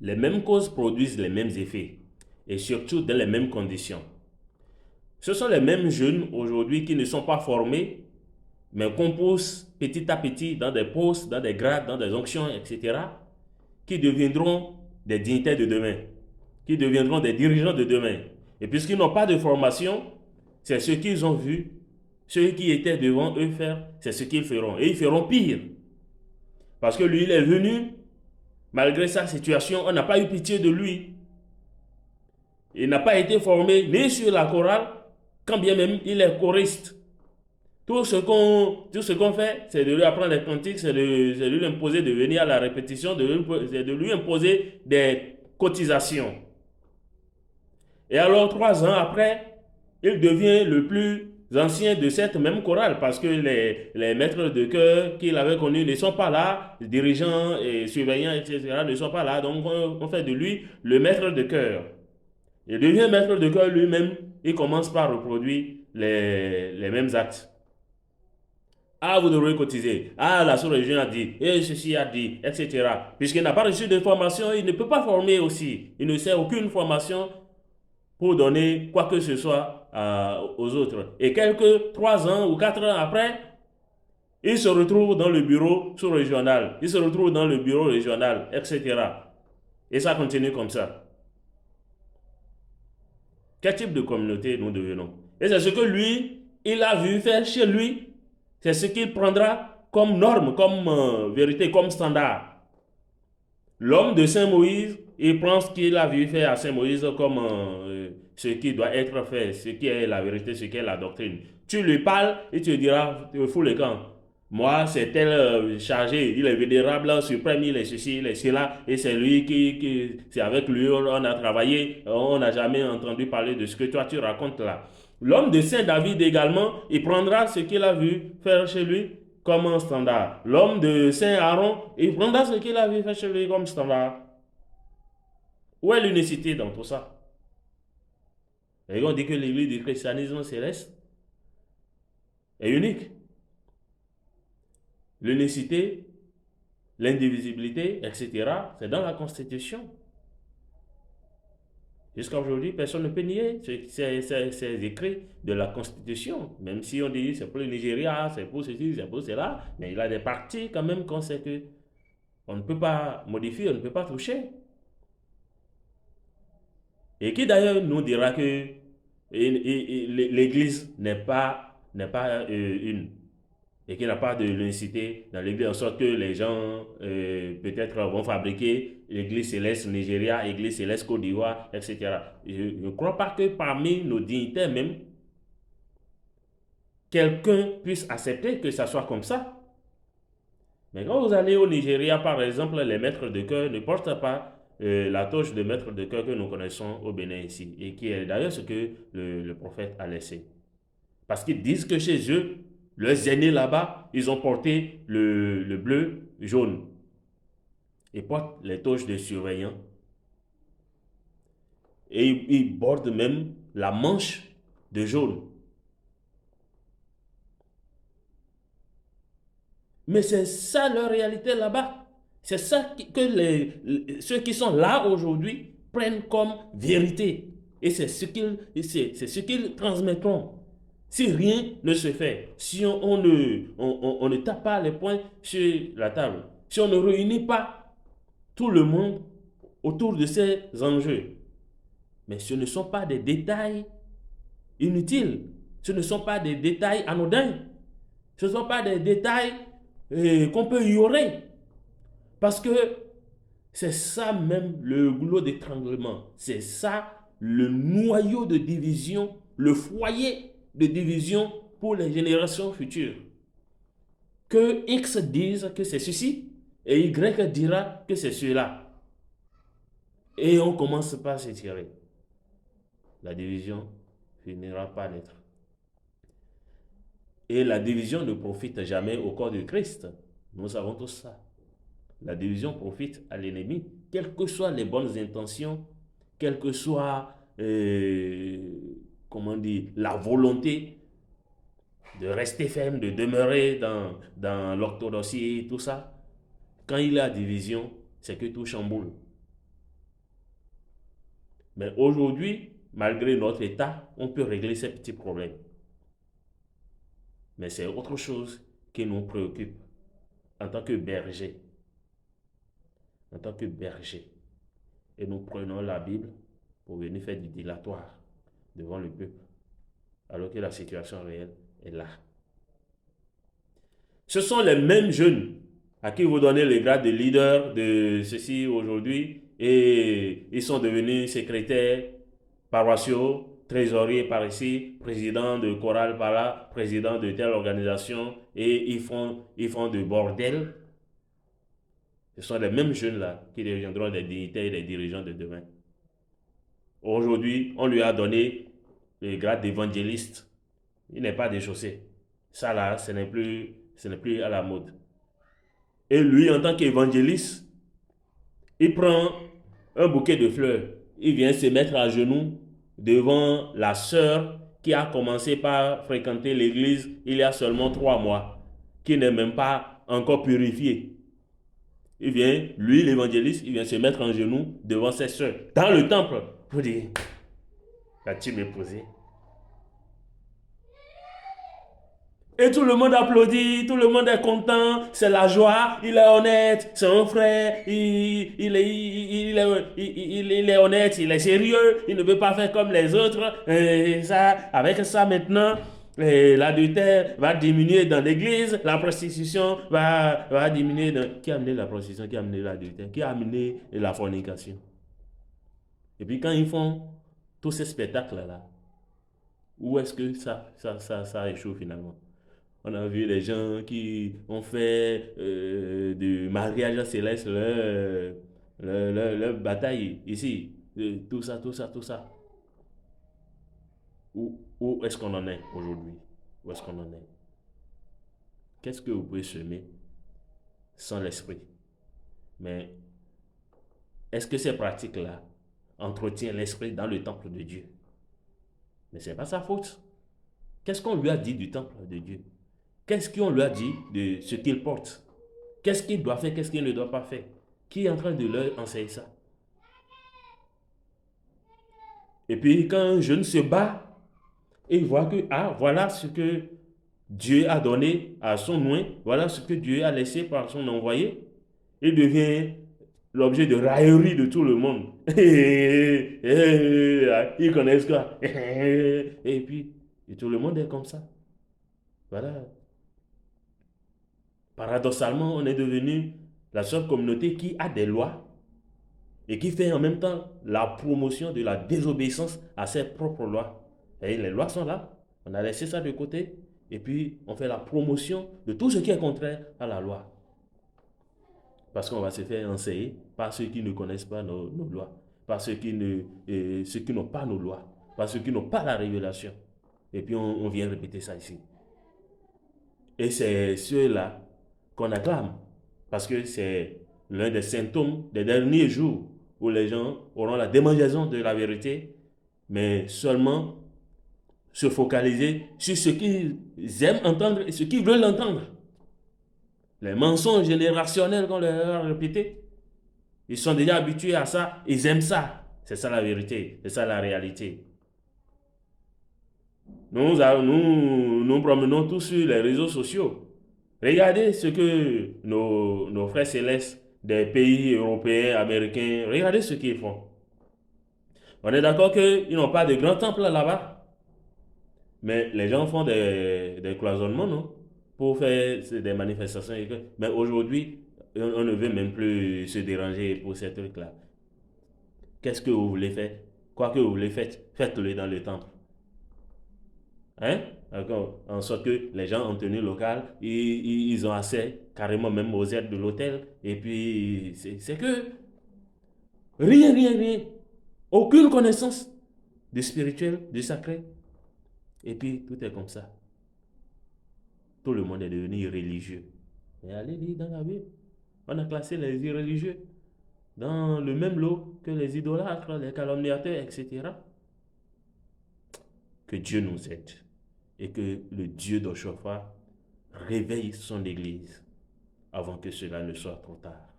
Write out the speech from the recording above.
les mêmes causes produisent les mêmes effets et surtout dans les mêmes conditions. Ce sont les mêmes jeunes aujourd'hui qui ne sont pas formés, mais qu'on pousse petit à petit dans des postes, dans des grades, dans des onctions, etc., qui deviendront des dignitaires de demain, qui deviendront des dirigeants de demain. Et puisqu'ils n'ont pas de formation, c'est ce qu'ils ont vu, ceux qui étaient devant eux faire, c'est ce qu'ils feront. Et ils feront pire. Parce que lui, il est venu, malgré sa situation, on n'a pas eu pitié de lui. Il n'a pas été formé ni sur la chorale, quand bien même il est choriste. Tout ce qu'on fait, c'est de lui apprendre les cantiques, c'est de lui imposer de venir à la répétition, c'est de lui imposer des cotisations. Et alors, 3 ans après, il devient le plus ancien de cette même chorale parce que les maîtres de chœur qu'il avait connus ne sont pas là, les dirigeants et surveillants, etc. ne sont pas là, donc on fait de lui le maître de chœur. Il devient maître de chœur lui-même, il commence par reproduire les mêmes actes. Ah, vous devrez cotiser. Ah, la sous-région a dit, et ceci a dit, etc. Puisqu'il n'a pas reçu de formation, il ne peut pas former aussi. Il ne sait aucune formation pour donner quoi que ce soit aux autres. Et quelques 3 ans ou 4 ans après, il se retrouve dans le bureau sous-régional, il se retrouve dans le bureau régional, etc. Et ça continue comme ça. Quel type de communauté nous devenons? Et c'est ce que lui, il a vu faire chez lui. C'est ce qu'il prendra comme norme, comme vérité, comme standard. L'homme de Saint-Moïse, il prend ce qu'il a vu faire à Saint-Moïse comme ce qui doit être fait, ce qui est la vérité, ce qui est la doctrine. Tu lui parles, il te dira, tu fous le camp. Moi, c'est tel chargé, il est vénérable, suprême, il est ceci, il est cela, et c'est lui c'est avec lui on a travaillé, on n'a jamais entendu parler de ce que toi tu racontes là. L'homme de Saint-David également, il prendra ce qu'il a vu faire chez lui comme un standard. L'homme de Saint-Aaron, il prendra ce qu'il a vu faire chez lui comme standard. Où est l'unicité dans tout ça? Et on dit que l'église du christianisme céleste est unique. L'unicité, l'indivisibilité, etc., c'est dans la Constitution. Jusqu'à aujourd'hui, personne ne peut nier ces écrits de la Constitution. Même si on dit c'est pour le Nigeria, c'est pour ceci, c'est pour cela, mais il y a des parties quand même qu'on sait que on ne peut pas modifier, on ne peut pas toucher. Et qui d'ailleurs nous dira que l'Église n'est pas une, et qu'il n'y a pas de l'unicité dans l'Église, en sorte que les gens peut-être vont fabriquer l'Église céleste Nigeria, l'Église céleste Côte d'Ivoire, etc. Je ne crois pas que parmi nos dignitaires même, quelqu'un puisse accepter que ça soit comme ça. Mais quand vous allez au Nigeria, par exemple, les maîtres de chœur ne portent pas la torche de maître de chœur que nous connaissons au Bénin ici, et qui est d'ailleurs ce que le prophète a laissé. Parce qu'ils disent que chez eux, leurs aînés là-bas, ils ont porté le bleu, jaune. Ils portent les toches de surveillants. Et ils bordent même la manche de jaune. Mais c'est ça leur réalité là-bas. C'est ça que ceux qui sont là aujourd'hui prennent comme vérité. Et c'est ce qu'ils transmettront. Si rien ne se fait, si on ne tape pas les poings sur la table, si on ne réunit pas tout le monde autour de ces enjeux, mais ce ne sont pas des détails inutiles, ce ne sont pas des détails anodins, ce ne sont pas des détails qu'on peut ignorer. Parce que c'est ça même le goulot d'étranglement, c'est ça le noyau de division, le foyer de division pour les générations futures. Que X dise que c'est ceci et Y dira que c'est cela. Et on commence par s'étirer. La division finira par naître. Et la division ne profite jamais au corps de Christ. Nous savons tous ça. La division profite à l'ennemi, quelles que soient les bonnes intentions, quelle que soit la volonté de rester ferme, de demeurer dans l'orthodoxie, tout ça. Quand il y a division, c'est que tout chamboule. Mais aujourd'hui, malgré notre état, on peut régler ces petits problèmes. Mais c'est autre chose qui nous préoccupe en tant que berger. En tant que berger. Et nous prenons la Bible pour venir faire du dilatoire devant le peuple, alors que la situation réelle est là. Ce sont les mêmes jeunes à qui vous donnez le grade de leader de ceci aujourd'hui et ils sont devenus secrétaires paroissiaux, trésoriers par ici, président de chorale par là, président de telle organisation et ils font de bordel. Ce sont les mêmes jeunes-là qui deviendront des dignitaires et des dirigeants de demain. Aujourd'hui, on lui a donné le grade d'évangéliste. Il n'est pas déchaussé. Ça là, ce n'est plus à la mode. Et lui, en tant qu'évangéliste, il prend un bouquet de fleurs. Il vient se mettre à genoux devant la sœur qui a commencé par fréquenter l'église il y a seulement 3 mois, qui n'est même pas encore purifiée. Il vient, lui l'évangéliste, il vient se mettre en genoux devant ses sœurs, dans le temple, pour dire, as-tu méposé? Et tout le monde applaudit, tout le monde est content, c'est la joie, il est honnête, c'est un frère, il est honnête, il est sérieux, il ne veut pas faire comme les autres. Et ça, avec ça maintenant, l'adultère va diminuer dans l'église, la prostitution va diminuer. Qui a amené la prostitution, qui a amené l'adultère, qui a amené la fornication? Et puis quand ils font tous ces spectacles-là, où est-ce que ça échoue finalement? On a vu des gens qui ont fait du mariage céleste leur bataille ici. Tout ça, tout ça, tout ça. Où est-ce qu'on en est aujourd'hui? Où est-ce qu'on en est? Qu'est-ce que vous pouvez semer sans l'esprit? Mais est-ce que ces pratiques-là entretiennent l'esprit dans le temple de Dieu? Mais ce n'est pas sa faute. Qu'est-ce qu'on lui a dit du temple de Dieu? Qu'est-ce qu'on lui a dit de ce qu'il porte? Qu'est-ce qu'il doit faire, qu'est-ce qu'il ne doit pas faire? Qui est en train de leur enseigner ça? Et puis quand un jeune se bat, il voit que, ah, voilà ce que Dieu a donné à son oint, voilà ce que Dieu a laissé par son envoyé, il devient l'objet de raillerie de tout le monde. Ils connaissent quoi? Et puis, et tout le monde est comme ça. Voilà. Paradoxalement, on est devenu la seule communauté qui a des lois et qui fait en même temps la promotion de la désobéissance à ses propres lois. Et les lois sont là, on a laissé ça de côté et puis on fait la promotion de tout ce qui est contraire à la loi. Parce qu'on va se faire enseigner par ceux qui ne connaissent pas nos lois, par ceux qui n'ont pas nos lois, par ceux qui n'ont pas la révélation. Et puis on vient répéter ça ici. Et c'est ceux-là qu'on acclame, parce que c'est l'un des symptômes des derniers jours où les gens auront la démangeaison de la vérité, mais seulement se focaliser sur ce qu'ils aiment entendre et ce qu'ils veulent entendre. Les mensonges générationnels qu'on leur a répétés, ils sont déjà habitués à ça, ils aiment ça. C'est ça la vérité, c'est ça la réalité. Nous promenons tous sur les réseaux sociaux. Regardez ce que nos frères célestes des pays européens, américains, regardez ce qu'ils font. On est d'accord qu'ils n'ont pas de grands temples là-bas. Mais les gens font des cloisonnements, non? Pour faire des manifestations. Mais aujourd'hui, on ne veut même plus se déranger pour ces trucs-là. Qu'est-ce que vous voulez faire? Quoi que vous voulez faire, faites-le dans le temple. Hein? En sorte que les gens en tenue locale, ils ont accès carrément même aux aides de l'hôtel. Et puis, c'est que rien. Aucune connaissance du spirituel, du sacré. Et puis, tout est comme ça. Tout le monde est devenu irréligieux. Mais allez lire dans la Bible. On a classé les irréligieux dans le même lot que les idolâtres, les calomniateurs, etc. Que Dieu nous aide. Et que le Dieu d'Oshofa réveille son Église avant que cela ne soit trop tard.